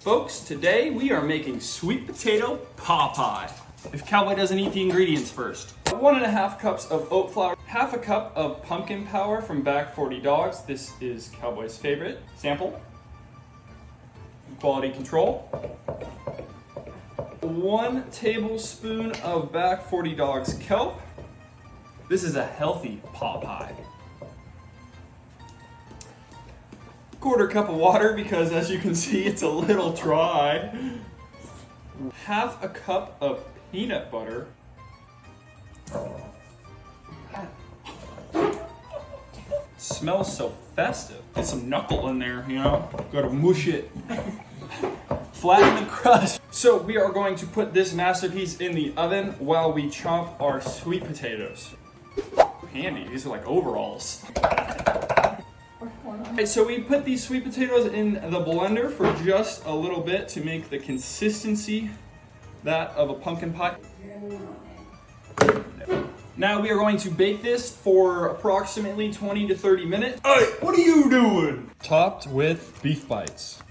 Folks, today we are making sweet potato pot pie. If Cowboy doesn't eat the ingredients first. 1.5 cups of oat flour, half a cup of pumpkin power from Back 40 Dogs. This is Cowboy's favorite. Sample. Quality control. 1 tablespoon of Back 40 Dogs kelp. This is a healthy pot pie. 1/4 cup of water because as you can see it's a little dry. Half a cup of peanut butter. Smells so festive. Get some knuckle in there, you know? Gotta mush it. Flatten the crust. So we are going to put this masterpiece in the oven while we chomp our sweet potatoes. Handy, these are like overalls. Okay, so we put these sweet potatoes in the blender for just a little bit to make the consistency that of a pumpkin pie. Now we are going to bake this for approximately 20 to 30 minutes. Hey, what are you doing? Topped with beef bites.